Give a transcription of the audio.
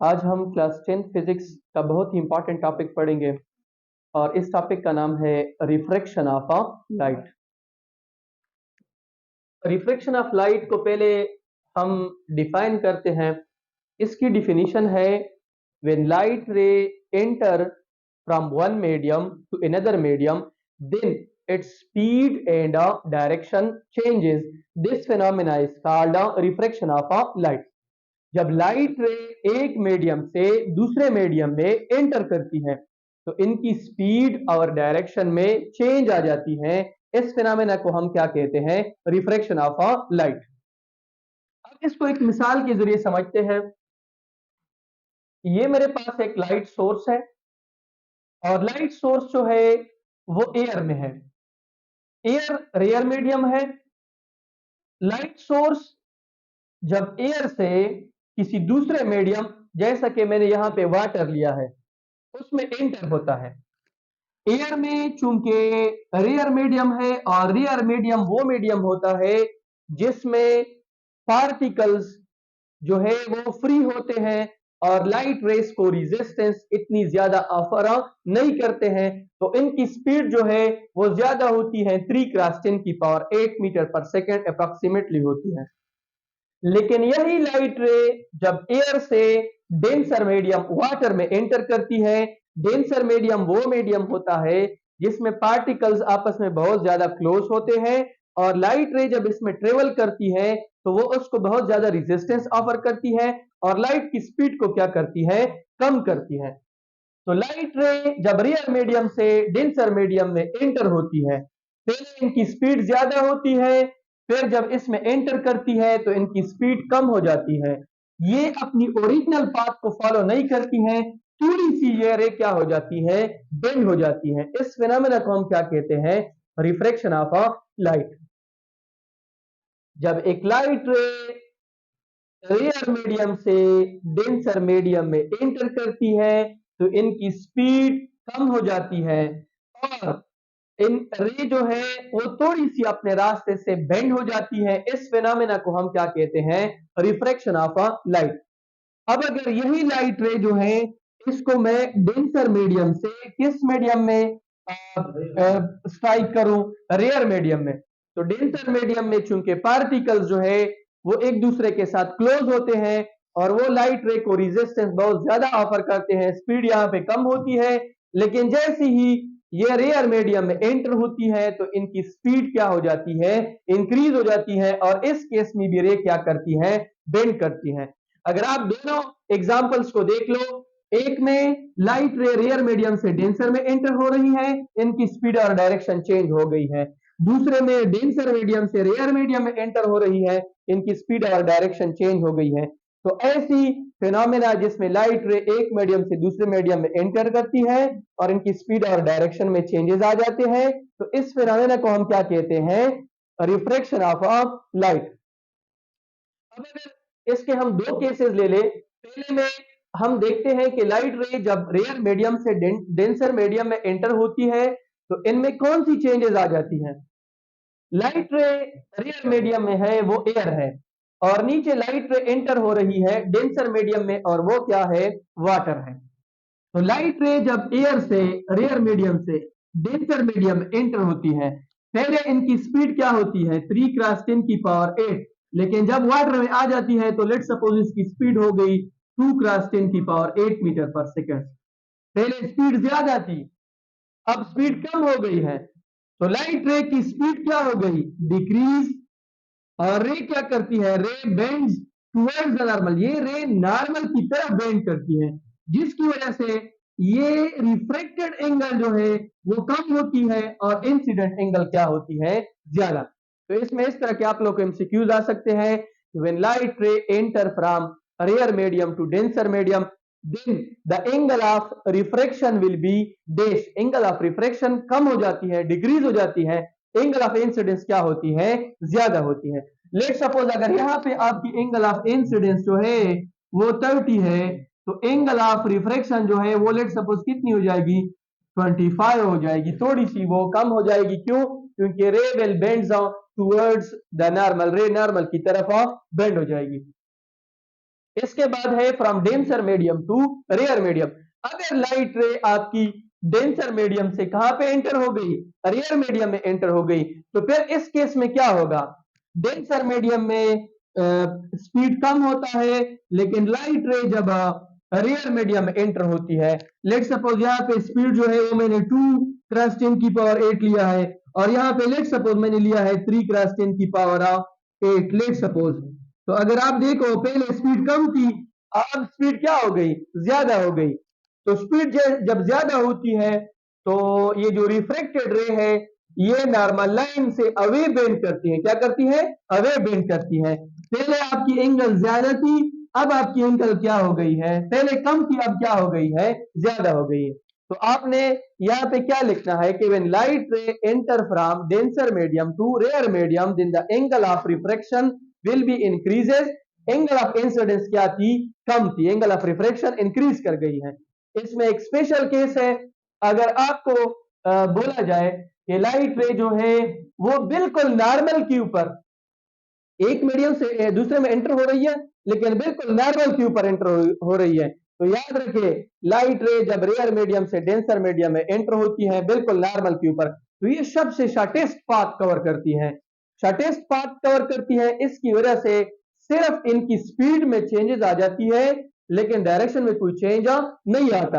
आज हम class 10 physics का बहुत ही इंपॉर्टेंट टॉपिक पढ़ेंगे और इस टॉपिक का नाम है refraction of a light. Refraction of light को पहले हम डिफाइन करते हैं। इसकी डिफिनीशन है when light ray enter from one medium to another medium then its speed and direction changes. This phenomena is called refraction of a light. जब light रे एक मीडियम से दूसरे मीडियम में एंटर करती है तो इनकी स्पीड और डायरेक्शन में चेंज आ जाती है। इस फिनोमेना को हम क्या कहते हैं? Refraction of a light. अब इसको एक मिसाल के जरिए समझते हैं। ये मेरे पास एक लाइट सोर्स है और लाइट सोर्स जो है वो एयर में है। एयर रेयर मीडियम है। लाइट सोर्स जब एयर से किसी दूसरे मीडियम, जैसा कि मैंने यहां पे वाटर लिया है, उसमें एंटर होता है। एयर में चूंकि रेयर मीडियम है और रेयर मीडियम वो मीडियम होता है जिसमें पार्टिकल्स जो है वो फ्री होते हैं और लाइट रेस को रेजिस्टेंस इतनी ज्यादा ऑफर नहीं करते हैं, तो इनकी स्पीड जो है वो ज्यादा होती है, 3 × 10⁸ मीटर पर सेकेंड अप्रोक्सीमेटली होती है। लेकिन यही लाइट रे जब एयर से डेंसर मीडियम वाटर में एंटर करती है, डेंसर मीडियम वो मीडियम होता है जिसमें पार्टिकल्स आपस में बहुत ज्यादा क्लोज होते हैं और लाइट रे जब इसमें ट्रेवल करती है तो वो उसको बहुत ज्यादा रेजिस्टेंस ऑफर करती है और लाइट की स्पीड को क्या करती है? कम करती है। तो लाइट रे जब रियर मीडियम से डेंसर मीडियम में एंटर होती है, पहले इनकी स्पीड ज्यादा होती है, फिर जब इसमें एंटर करती है तो इनकी स्पीड कम हो जाती है। ये अपनी ओरिजिनल पाथ को फॉलो नहीं करती हैं, थोड़ी सी ये रे क्या हो जाती है? बेंड हो जाती है। इस फिनोमेना को हम क्या कहते हैं? Refraction of a light. जब एक लाइट रे रेयर मीडियम से डेंसर मीडियम में एंटर करती है तो इनकी स्पीड कम हो जाती है और इन रे जो है वो थोड़ी सी अपने रास्ते से बेंड हो जाती है। इस फिनोमेना को हम क्या कहते हैं? Refraction of a light. अब अगर यही लाइट रे जो है इसको मैं डेंसर मीडियम से किस मीडियम में स्ट्राइक करूं? रेयर मीडियम में। तो डेंसर मीडियम में चूंकि पार्टिकल्स जो है वो एक दूसरे के साथ क्लोज होते हैं और वो लाइट रे को रेजिस्टेंस बहुत ज्यादा ऑफर करते हैं, स्पीड यहाँ पे कम होती है। लेकिन जैसे ही ये रेयर मीडियम में एंटर होती है तो इनकी स्पीड क्या हो जाती है? इंक्रीज हो जाती है और इस केस में भी रे क्या करती है? बेंड करती है। अगर आप दोनों एग्जांपल्स को देख लो, एक में लाइट रे रेयर मीडियम से डेंसर में एंटर हो रही है, इनकी स्पीड और डायरेक्शन चेंज हो गई है। दूसरे में डेंसर मीडियम से रेयर मीडियम में एंटर हो रही है, इनकी स्पीड और डायरेक्शन चेंज हो गई है। तो ऐसी फिनोमेना जिसमें लाइट रे एक मीडियम से दूसरे मीडियम में एंटर करती है और इनकी स्पीड और डायरेक्शन में चेंजेस आ जाते हैं, तो इस फिनोमेना को हम क्या कहते हैं? Refraction of a light. अब अगर इसके हम दो केसेस ले ले, पहले में हम देखते हैं कि लाइट रे जब रेयर मीडियम से डेंसर मीडियम में एंटर होती है तो इनमें कौन सी चेंजेस आ जाती हैं? लाइट रे रेयर मीडियम में है वो एयर है और नीचे लाइट रे एंटर हो रही है डेंसर मीडियम में और वो क्या है? वाटर है। तो लाइट रे जब एयर से रेयर मीडियम से डेंसर मीडियम में एंटर होती है, पहले इनकी स्पीड क्या होती है? 3 × 10⁸। लेकिन जब वाटर में आ जाती है तो लेट सपोज इसकी स्पीड हो गई 2 × 10⁸ मीटर पर सेकेंड। पहले स्पीड ज्यादा थी, अब स्पीड कम हो गई है, तो लाइट रे की स्पीड क्या हो गई? डिक्रीज। और रे क्या करती है? रे बेंड्स टुवर्ड्स द नॉर्मल। ये रे नॉर्मल की तरफ बेंड करती है, जिसकी वजह से ये रिफ्रैक्टेड एंगल जो है वो कम होती है और इंसिडेंट एंगल क्या होती है? ज्यादा। तो इसमें इस तरह के आप लोग को एमसीक्यूज आ सकते हैं। When light ray enter from rare medium to denser medium then the angle of refraction will be dash। Angle of refraction कम हो जाती है, डिक्रीज हो जाती है, एंगल ऑफ इंसिडेंस क्या होती है? ज्यादा होती है। लेट सपोज अगर यहाँ पे आपकी एंगल ऑफ इंसिडेंस जो है वो 30 है तो एंगल ऑफ रिफ्रैक्शन जो है वो लेट सपोज कितनी हो जाएगी? 25 हो जाएगी। थोड़ी सी वो कम हो जाएगी। क्यों? क्योंकि ray will bends towards the normal. Ray normal की तरफ बेंड हो जाएगी। इसके बाद है from denser medium to rare medium. अगर लाइट रे आपकी डेंसर मीडियम से कहां पे एंटर हो गई, रेयर मीडियम में एंटर हो गई, तो फिर इस केस में क्या होगा, डेंसर मीडियम में स्पीड कम होता है, लेकिन लाइट रे जब रेयर मीडियम में एंटर होती है, लेट सपोज यहाँ पे स्पीड जो है वो मैंने 2 क्रॉस 10 की पावर 8 लिया है, और यहाँ पे लेट सपोज मैंने लिया है 3 क्रॉस 10 की पावर ऑफ 8, लेट सपोज। तो अगर आप देखो पहले स्पीड कम थी, अब स्पीड क्या हो गई, ज्यादा हो गई। तो स्पीड जब ज्यादा होती है तो ये जो रिफ्रैक्टेड रे है ये नॉर्मल लाइन से अवे बेंड करती है, क्या करती है, अवे बेंड करती है। पहले आपकी एंगल ज्यादा थी, अब आपकी एंगल क्या हो गई है, पहले कम थी अब क्या हो गई है, ज्यादा हो गई है। तो आपने यहाँ पे क्या लिखना है कि when light ray enter from denser medium to rare medium then the angle of refraction will be increases. Angle of incidence क्या थी, कम थी, एंगल ऑफ रिफ्रैक्शन इंक्रीज कर गई है। इसमें एक स्पेशल केस है, अगर आपको बोला जाए कि लाइट रे जो है वो बिल्कुल नॉर्मल के ऊपर एक मीडियम से दूसरे में एंटर हो रही है, लेकिन बिल्कुल नॉर्मल के ऊपर एंटर हो रही है, तो याद रखिए लाइट रे जब रेयर मीडियम से डेंसर मीडियम में एंटर होती है बिल्कुल नॉर्मल के ऊपर, तो ये सबसे शॉर्टेस्ट पाथ कवर करती है, शॉर्टेस्ट पाथ कवर करती है। इसकी वजह से सिर्फ इनकी स्पीड में चेंजेस आ जाती है, लेकिन डायरेक्शन में कोई चेंज नहीं आता है।